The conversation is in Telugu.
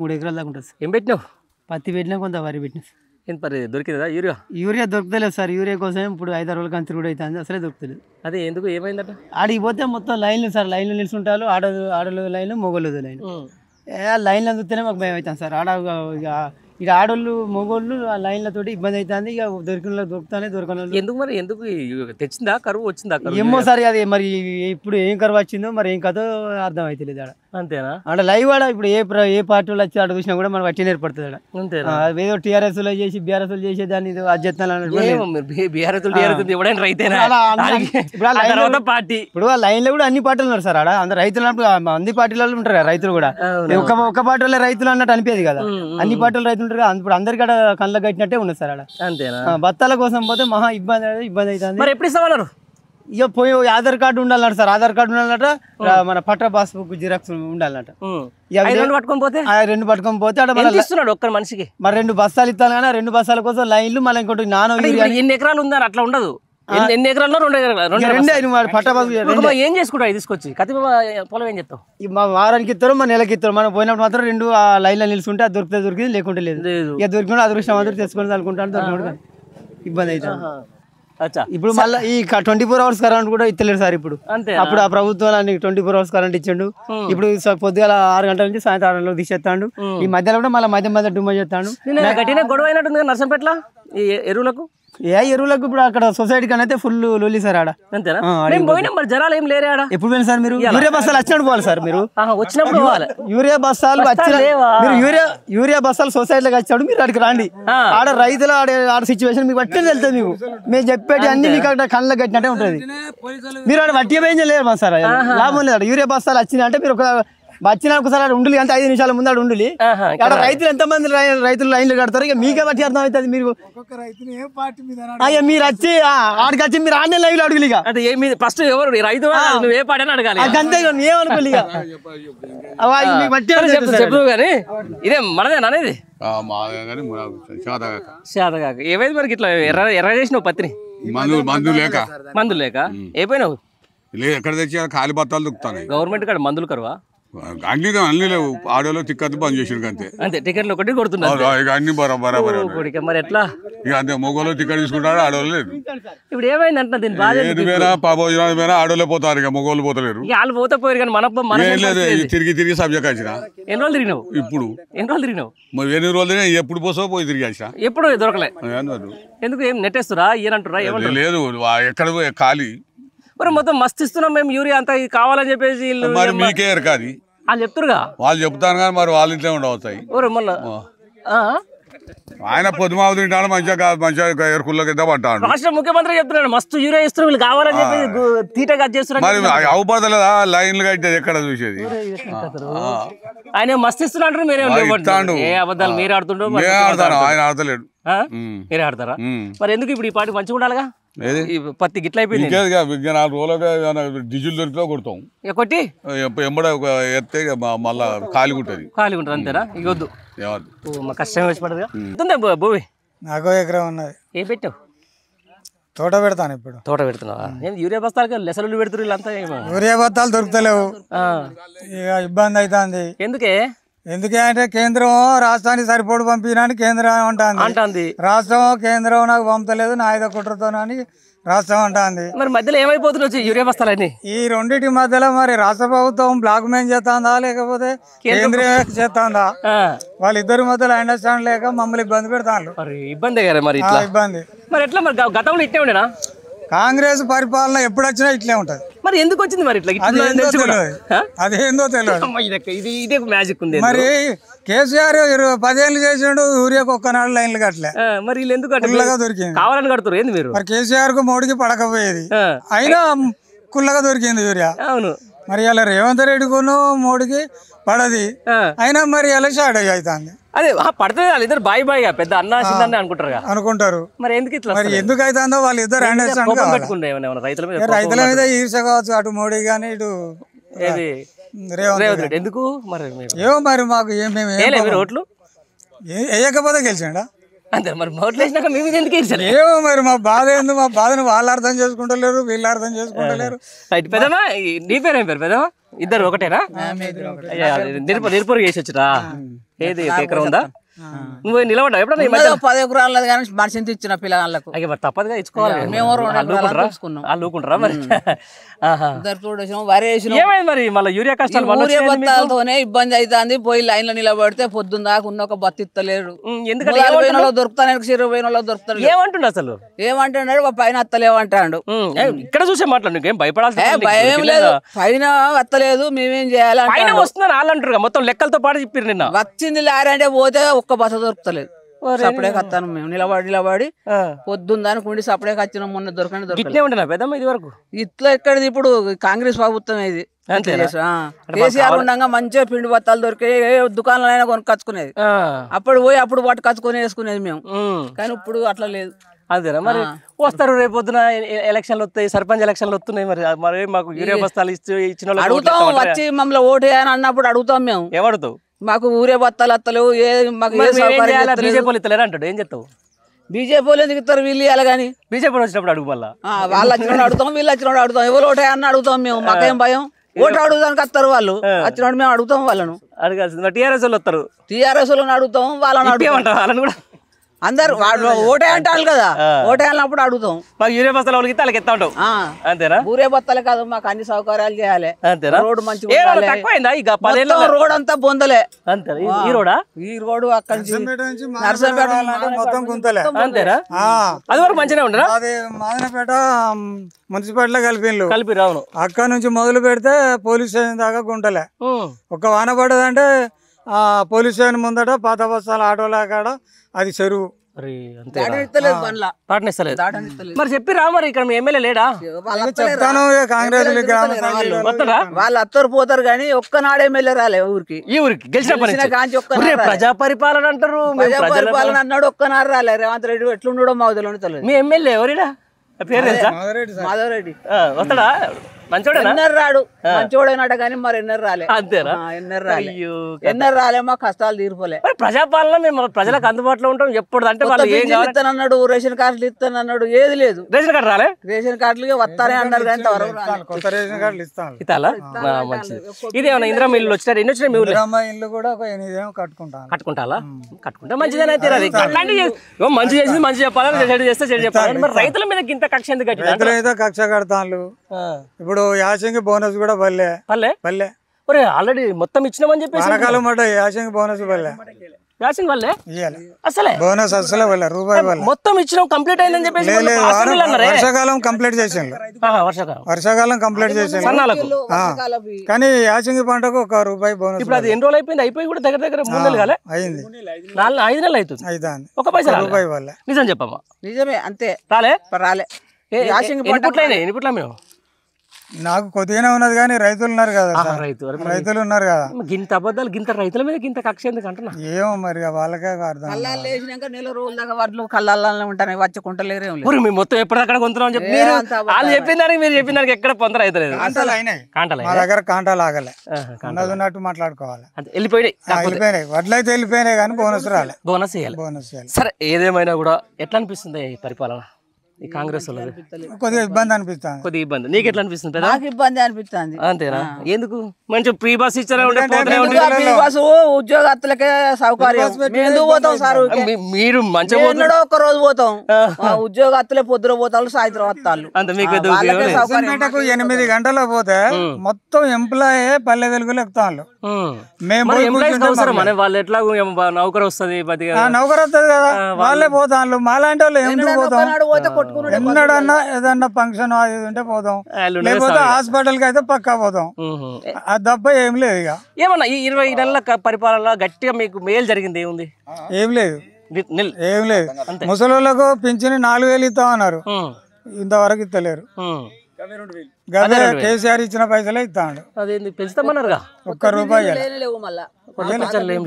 3 ఎకరాల దాకా ఉంటుంది సార్. ఏం పెట్టినావు? పత్తి పెట్టినా కొంత వరి పెట్టినా సార్. ఎంత మరి దొరికిందా యూరియా? యూరియా దొరకలేదు సార్. యూరియా కోసం ఇప్పుడు 5-6 రోజులు కంచి కూడా అవుతుంది, అసలే దొరుకుతలేదు. అదే ఎందుకు ఏమైందట? ఆడికి పోతే మొత్తం లైన్లు సార్, లైన్లు నిలుచుంటారు. ఆడలు లైన్లు, మొగోళ్ళు లైన్. లైన్లు చూస్తేనే మాకు భయం అవుతుంది సార్. ఇక ఆడోళ్ళు మొగోళ్ళు ఆ లైన్లతోటి ఇబ్బంది అవుతుంది. ఇక దొరికిన దొరుకుతానే దొరకను. ఎందుకు మరి ఎందుకు తెచ్చిందా కరువు వచ్చిందా? ఏమో సార్, అది మరి ఇప్పుడు ఏం కరువు వచ్చిందో మరి ఏం కథో అర్థం అవుతలేదు. ఆడ అంతేనా? ఆడ లైవ్ ఆడ ఇప్పుడు ఏ పార్టీ వాళ్ళు వచ్చి ఆడ చూసినా కూడా మనం వచ్చి ఏర్పడుతుంది. ఆడ అంతేనా? ఏదో టీఆర్ఎస్ లో చేసి బీఆర్ఎస్ చేసే దాన్ని ఇప్పుడు ఆ లైన్ లో కూడా అన్ని పార్టీలు ఉన్నారు సార్. ఆడ అందరు రైతులు అన్ని పార్టీలలో ఉంటారు కదా రైతులు కూడా. ఒక పార్టీ వాళ్ళ రైతులు అన్నట్టు అనిపేది కదా. అన్ని పార్టీలు రైతులు ఉంటారు కదా. ఇప్పుడు అందరికి ఆడ కళ్ళ కట్టినట్టే ఉన్నది సార్. ఆడ అంతేనా? బత్తాల కోసం పోతే మహా ఇబ్బంది అవుతుంది. మరి ఎప్పుడు ఇస్తామన్నారు? ఇక పోయి ఆధార్ కార్డు ఉండాలన్నట సార్. ఆధార్ కార్డు ఉండాలన్నట, మన పట్ట పాస్బుక్ జిరాక్స్ ఉండాలన్నట. పట్టుకొని పోతే 2 పట్టుకొని పోతే ఆడ ఒక్క మనిషికి మరి 2 బస్తాలు ఇస్తాను కానీ 2 బస్తాల కోసం లైన్లు మళ్ళీ ఇంకోటి నానో ఎన్ని ఎకరాలు ఉందని అట్లా ఉండదు. ఎన్ని ఎకరాల్లో 2 ఎకరాలు పట్ట పాస్బుక్ ఏం చేసుకుంటావు తీసుకొచ్చి కత్తి పొలం ఏం చెప్తావు? మా వారానికి ఇస్తారు, మా నెలకి ఇస్తారు. మనం పోయినప్పుడు మాత్రం 2 లైన్లో నిలుచుంటే అది దొరికింది, లేకుంటే లేదు. ఇక దొరికిన అదృష్టం అందరూ తెచ్చుకొని అనుకుంటాను. దొరికిన ఇబ్బంది అవుతుంది. ఇప్పుడు మళ్ళీ ఈ 24 hours కరెంట్ కూడా ఇస్తలేరు సార్. ఇప్పుడు అప్పుడు ఆ ప్రభుత్వాన్ని 24 hours కరెంట్ ఇచ్చిండు. ఇప్పుడు పొద్దుగాల 6 గంటల నుంచి సాయంత్రం 6 గంటలకు తీసేస్తాడు. ఈ మధ్యలో కూడా మళ్ళీ మధ్య డుమ్మ చేస్తాడు. గొడవ అయినట్టుంది నర్సంపేటలో ఈ ఎరువులకు. ఎరువులకు ఇప్పుడు అక్కడ సొసైటీ కన్నా అయితే ఫుల్ లొల్లి సార్. ఆడ అంతేనా? మరి జనాలు ఏం లేరే ఆడ. ఎప్పుడు పోయినా సార్ మీరు? యూరియా బస్తాలు వచ్చినప్పుడు పోవాలి సార్. మీరు వచ్చినప్పుడు యూరియా బస్తాలు మీరు యూరియా బస్తాలు సొసైటీలోకి వచ్చాడు. మీరు అక్కడికి రండి. ఆడ రైతుల ఆడ సిచ్యువేషన్ మీకు బట్టి వెళ్తుంది. మేము చెప్పేటి అన్ని మీకు అక్కడ కళ్ళకి కట్టినట్టే ఉంటుంది. మీరు ఆడ వట్టి వేయించ లేరు మా సార్. లాభం లేదు. యూరియా బస్తాలు వచ్చినాయి అంటే మీరు వచ్చిన ఒకసారి ఉండాలి అంటే 5 నిమిషాల ముందు ఉండాలి. అక్కడ రైతులు ఎంతమంది రైతులు లైన్లు కడతారు. ఇక మీకే బట్టి అర్థం అవుతుంది. మీరు మీరు వచ్చి ఆడికి వచ్చి మీరు ఆన్లైన్ లైవ్ లో అడుగులు. ఇక ఫస్ట్ ఎవరు రైతు ఏ పాట అని అడగాలి. అంతే ఏమనుకోవాలి. చెప్పు కానీ ఇదే మనదేనా అనేది శాతగాక ఏమైంది మరి ఇట్లా ఎర్ర చేసినావు పత్తిని? మందులు లేక ఏపోయినావు? ఎక్కడ తెచ్చి ఖాళీ బత్తాలు దొరుకుతాయి. గవర్నమెంట్ కాడ మందులు కరువా? అన్ని లేవు. ఆడోలో టికెట్ బంద్ చేసారు అంతే. అంతే టికెట్లు ఒకటి కొడుతున్నారు. అన్ని బరాబర్. మరి ఎట్లా ఇక అంతే మొగోళ్ళు టికెట్ తీసుకుంటారు, ఆడోళ్ళు లేదు. ఇప్పుడు ఏమైంది అంటే దీని భోజనాలు ఆడోళ్ళే పోతారు. ఇక మొగోళ్ళు పోతలేరు. వాళ్ళు పోతే పోయారు కానీ మన లేదు. తిరిగి సబ్జెక్ట్ వచ్చిన. ఎన్ని రోజులు తిరిగినావు? ఇప్పుడు ఎన్ని రోజులు తిరిగినావు? మరి 8 రోజులు తిరిగి ఎప్పుడు పోసో పోయి తిరిగి వచ్చిన. ఎప్పుడు దొరకలే. ఎందుకు ఏం నెట్టేస్తురా ఏనంటురా? లేదు ఎక్కడ ఖాళీ. మరి మొత్తం మస్తు ఇస్తున్నాం మేము యూరియా అంతా కావాలని చెప్పేసి మీకే ఎరకాది వాళ్ళు చెప్తురుగా. వాళ్ళు చెప్తాను కానీ మరి వాళ్ళ ఇంట్లో ఉండవుతాయి. మళ్ళీ ఆయన పొద్దుమావు తింటాడు మంచిగా ఎరుకుల్లో కింద పట్టాడు. రాష్ట్ర ముఖ్యమంత్రి చెప్తున్నాడు మస్తు యూరియా ఇస్తున్నారు వీళ్ళు కావాలని చెప్పి తీటగా చేస్తున్నారు. మరి అవుపడతలేదా? లైన్లు కట్టేది ఎక్కడ చూసేది? ఆయన మస్తు ఇస్తున్నాడు. మీరే అబద్ధాలు మీరు ఆడుతుండ్రు. ఆయన ఆడతలేడు. మీరే ఆడతారా? మరి ఎందుకు ఇప్పుడు ఈ పార్టీ మంచిగా ఉండాలిగా? పత్తి గిట్ల అయిపోయింది. 4 రోజులుగా డీజిల్ దొరికితే కొడతాం. కొట్టి ఎంబడ ఎత్తే మళ్ళా ఖాళీ ఉంటుంది. అంతేనా? ఇక వద్దు కష్టం వచ్చి పడదు. భూమి నాకు ఎకరం ఉన్నది. ఏం పెట్టావు? తోట పెడతాను. ఇప్పుడు తోట పెడుతున్నావా? యూరియా బస్తాలు లెసలు పెడుతున్నారు వీళ్ళంతా. యూరియా బస్తాలు దొరుకుతలేవు. ఇక ఇబ్బంది అవుతుంది. ఎందుకే? ఎందుకంటే కేంద్రం రాష్ట్రానికి సరిపోడు పంపినాని కేంద్రం అంటుంది. రాష్ట్రం కేంద్రం నాకు పంపలేదు నా 5 కుట్రతోనని రాష్ట్రం అంటుంది. మరి మధ్యలో ఏమైపోతుంది యూరియా బస్తాలన్నీ? ఈ రెండింటి మధ్యలో మరి రాష్ట్ర ప్రభుత్వం బ్లాక్ మెయిల్ చేస్తుందా లేకపోతే కేంద్రం చేస్తుందా? వాళ్ళిద్దరి మధ్యలో అండర్స్టాండ్ లేక మమ్మల్ని ఇబ్బంది పెడతాను. ఇబ్బంది మరి ఇబ్బంది. మరి ఎట్లా మరి గతంలో ఇట్టే ఉండేనా? కాంగ్రెస్ పరిపాలన ఎప్పుడు వచ్చినా ఇట్లే ఉంటది. మరి ఎందుకు వచ్చింది మరి ఇట్లా? అదేందో తెలియదు. ఇదే మ్యాజిక్ ఉంది. మరి కేసీఆర్ 10 ఏళ్ళు చేసిండు, యూరియాకు ఒక్కనాడు లైన్లు కట్టలే. మరి వీళ్ళు ఎందుకు దొరికింది? కావాలని కడుతున్నారు ఏంది మీరు? మరి కేసీఆర్ కు మోడీకి పడకపోయేది, అయినా కుల్లగా దొరికింది యూరియా. అవును. మరి ఇలా రేవంత్ రెడ్డికును మోడీకి పడది, అయినా మరి ఇలా షార్టేజ్ అవుతుంది. అదే పడితే వాళ్ళిద్దరు బాయ్ బాయ్ పెద్ద అన్న చిన్న అనుకుంటారు. మరి ఎందుకు ఇట్లా మరి ఎందుకు అవుతుందో వాళ్ళిద్దరు రైతుల మీద ఈర్ష కావచ్చు, అటు మోడీ గానీ ఇటు రేవంత్ రెడ్డి. ఎందుకు మరి? ఏమో మరి మాకు ఓట్లు వేయకపోతే గెలిచాడా? అంతే. మరి ఓట్లు వేసినాక మీ మీద ఎందుకు వేసారు? ఏమో మరి మా బాధ ఏందో, మా బాధను వాళ్ళు అర్థం చేసుకుంటలేరు, వీళ్ళు అర్థం చేసుకుంటలేరు. పెద్దమా నీ పేరు ఏం పేరు? పెద్దమా ఇద్దరు ఒకటేనా? నిరుపరు చేసి వచ్చిరా? ఏది ఎకరం ఉందా? నువ్వు నిలబడ్డా ఎప్పుడన్నా? 10 ఎకరాలు కానీ మనిషిని ఇచ్చిన పిల్లగాళ్ళకు అయ్యో మరి తప్పదుగా ఇచ్చుకోవాలి. మేము 2 ఎకరాలు తీసుకున్నాం. వాళ్ళు ఊకుంటారా మరి? వరి వేసినాం. ఏమైంది మరి మళ్ళీ యూరియా కష్టాలు? యూరియా బత్తాలతోనే ఇబ్బంది అవుతుంది. పోయి లైన్ లో నిలబడితే పొద్దున్న దాకా ఉన్న ఒక బత్తి ఇస్తలేరు. ఎందుకంటే దొరుకుతాను చిరు పోయిన వాళ్ళు దొరుకుతారు. ఏమంటుండ అసలు? ఏమంటున్నాడు? పైన అత్తలేమంటాడు. ఇక్కడ చూసే మాట్లాడు, నీకేం భయపడాల్సి భయం లేదు. పైన అత్తలేదు, మేమేం చేయాలి? పైన వస్తున్నారు వాళ్ళు అంటారు, మొత్తం లెక్కలతో పాటు చెప్పారు నిన్న. వచ్చింది లారీ అంటే పోతే ఒక్క బస్సు దొరుకుతలేదు. సపడే కత్తాను మేము నిలబడి పొద్దుందాని కుండి సపడే కచ్చినాం. మొన్న దొరకనే ఉంటున్నా పెద్దమ్మ ఇది వరకు ఇట్లా ఎక్కడిది? ఇప్పుడు కాంగ్రెస్ ప్రభుత్వం ఇది. కేసీఆర్ ఉండగా మంచిగా పిండి బత్తాలు దొరికాయి. ఏ దుకాణంలో అయినా కొనుక్కొచ్చుకునేది. అప్పుడు పట్టుకొచ్చుకొని వేసుకునేది మేము. కానీ ఇప్పుడు అట్లా లేదు. అదేనా మరి? వస్తారు రేపు పొద్దున ఎలక్షన్లు వస్తాయి, సర్పంచ్ ఎలక్షన్లు వస్తున్నాయి. మరి మాకు యూరియా బస్తాలు ఇచ్చిన అడుగుతాం. వచ్చి మమ్మల్ని ఓటు వేయని అన్నప్పుడు అడుగుతాం మేము. ఏమడుతావు? మాకు ఊరే బత్తాలు అత్తలేవు, మాకు బీజేపీ ఇస్తలేరు అంటాడు. ఏం చెప్తావు? బీజేపీ వాళ్ళు ఎందుకు ఇస్తారు? వీళ్ళు ఇవ్వాలి కానీ. బీజేపీ వచ్చినప్పుడు అడుగు. మళ్ళీ వాళ్ళు వచ్చినప్పుడు అడుగుతాం, వీళ్ళు వచ్చినప్పుడు అడుగుతాం. ఎవరు ఓటు వేయని అడుగుతాం మేము. మాకేం భయం? ఓటు అడుగుదానికి వస్తారు వాళ్ళు. వచ్చినప్పుడు మేము అడుగుతాం వాళ్ళను. అడగాల్సింది. టీఆర్ఎస్ వాళ్ళు వస్తారు. టీఆర్ఎస్ వాళ్ళని అడుగుతాం, వాళ్ళని అడుగుతాం. వాళ్ళని కూడా అందరు ఓటే అంటారు కదా, ఓటే అన్నప్పుడు అడుగుతాం. మాకు యూరియా బస్తాలు వాళ్ళకి వాళ్ళకి ఎత్తా ఉంటాం. అంతేనా? ఊరే బత్తాలే కాదు, మాకు అన్ని సౌకర్యాలు చేయాలి. అంతేనా? రోడ్డు మంచిగా రోడ్ అంతా బొందలే. అంతేనా? ఈ రోడా? ఈ రోడ్డు అక్కడి నుంచి నర్సంపేట మొత్తం గుంతలే. అంతేనా? అది వరకు మంచిగా ఉండరా? అది మాదనపేట మున్సిపాలిటీలో కలిపి రావును. అక్కడ నుంచి మొదలు పెడితే పోలీస్ స్టేషన్ దాకా గుంటలే. ఒక వాన పడదంటే పోలీస్ స్టేషన్ ముందట పాత బస్తాల ఆటోల కాడ అది చెరువు. మరి చెప్పిరా? మరి ఇక్కడ ఎమ్మెల్యే లేడా? చెప్తాను. కాంగ్రెస్ వాళ్ళు అత్తరు పోతారు కానీ ఒక్కనాడు ఎమ్మెల్యే రాలే ఊరికి. ఈ ఊరికి గెలిచిన ప్రజా పరిపాలన అంటారు. పరిపాలన అన్నాడు, ఒక్కనాడు రాలే. రేవంత్ రెడ్డి ఎట్లుండో మాకు తెలియదు. మీ ఎమ్మెల్యే ఎవరిడా? పేరు తెలుసా? మాధవరెడ్డి. వస్తాడా? ఎన్నర్ రాడు, మంచోడేనట కానీ మరి ఎన్నర్ రాలే. అంతేనా? ఎన్నర్ రాలే, మా కష్టాలు తీరిపోలే. ప్రజాపాలన మేము ప్రజలకు అందుబాటులో ఉంటాం ఎప్పుడు అంటే వాళ్ళు ఏం ఇస్తానన్నాడు, రేషన్ కార్డులు ఇస్తానన్నాడు, ఏది లేదు. రేషన్ కార్డు రాలే? రేషన్ కార్డులు వస్తానే అన్నారు కానీ కొత్త రేషన్ కార్డులు ఇస్తాను. ఇస్తాలా? మంచిది. ఇదేమన్నా ఇందిరా ఇల్లు వచ్చినారు? ఎన్ని వచ్చినాయి మీ ఊళ్ళో? ఇల్లు కూడా ఒక 8 కట్టుకుంటాను. కట్టుకుంటే మంచిదేనా? మంచి చేసింది మంచి చెప్పాలని, చెడు చేస్తే చెడు చెప్పాలి. మరి రైతుల మీద ఇంత కక్ష ఎందుకు కట్టిన? రైతులు అయితే కక్ష కడతాను. ఇప్పుడు యాసంగి బోనస్ కూడా పల్లె. ఆల్రెడీ మొత్తం ఇచ్చినామని చెప్పేసి వానకాలం మాట యాసంగి బోనస్ పల్లె. యాసింగ్ వల్లే అసలే బోనస్ అసలే వల్ల రూపాయి వల్ల మొత్తం ఇచ్చినాం, కంప్లీట్ అయిందని చెప్పేసి వర్షాకాలం కంప్లీట్ చేసిండు. వర్షాకాలం కంప్లీట్ చేసిండు కానీ యాసంగి పంటకు 1 రూపాయి బోనస్. ఇప్పుడు అది ఎన్ని రోజులు అయిపోయింది? అయిపోయి కూడా దగ్గర 3 నెలలు కాలే? అయింది. 5 నెలలు అవుతుంది. 1 పైసా రూపాయి వల్ల. నిజం చెప్పమ్మా. నిజమే, అంతే. రాలే. ఎన్ని పుట్ల మేము? నాకు కొద్దిగానే ఉన్నది కానీ రైతులు ఉన్నారు కదా, రైతులు ఉన్నారు కదా. గింత అబద్ధాలు, గింత రైతుల మీద గింత కక్ష ఎందుకు అంటున్నా? ఏమో మరి వాళ్ళకే అర్థం. కళ్ళాలు వేసినాక నెల రోజుల దాకా వడ్లు కళ్ళాలనే ఉంటాయి, వచ్చి కొంటలేరు. మేము మొత్తం ఎప్పటికక్కడ కొంటున్నాం అని చెప్పి వాళ్ళు చెప్పిన దానికి మీరు చెప్పిన దానికి ఎక్కడ పొందర అవుతలేదు. మా దగ్గర కాంటాలు ఆగలే, ఉన్నట్టు మాట్లాడుకోవాలి. వెళ్ళిపోయినాయి వడ్లు అయితే వెళ్ళిపోయినాయి కానీ బోనస్ రాలే. బోనస్ చేయాలి. సరే, ఏదేమైనా కూడా ఎట్లా అనిపిస్తుంది ఈ పరిపాలన ఈ కాంగ్రెస్ కొద్దిగా ఇబ్బంది అనిపిస్తుంది. కొద్దిగా ఇబ్బంది. నీకు ఎట్లా అనిపిస్తుంది? నాకు ఇబ్బంది అనిపిస్తుంది. అంతేనా? ఎందుకు? మంచి ఫ్రీ బస్ ఇచ్చారా? ఉద్యోగస్తులకే సౌకర్యం. ఎందుకు పోతాం సార్? మీరు మంచిగా ఒక్క రోజు పోతాం, ఉద్యోగస్తులే పొద్దున పోతారు, సాయంత్రం వస్తారు. 8 గంటలకు పోతే మొత్తం ఎంప్లాయ్ పల్లె వెలుగులు ఎక్కుతాను. వాళ్ళు ఎట్లా నౌకరు వస్తుంది, నౌకరు వస్తుంది కదా, వాళ్ళే పోతాను. మాలాంటి వాళ్ళు ఎందుకు పోతాం? ఎన్నడన్నా ఏదన్నా ఫంక్షన్ అది ఉంటే పోతాం, లేకపోతే హాస్పిటల్ కి అయితే పక్కా పోతాం. అది తప్ప ఏం లేదు. ఇక ఏమన్నా ఈ 20 నెలల పరిపాలన గట్టిగా మీకు మేలు జరిగింది ఏముంది? ఏం లేదు, ఏం లేదు. ముసలోళ్ళకు పింఛని 4000 ఇస్తామన్నారు, ఇంతవరకు ఇస్తలేరు. కేసీఆర్ ఇచ్చిన పైసలే ఇస్తాడు. అదే పెంచుతామన్నారు, 1 రూపాయి లేవు. మళ్ళా లేవు.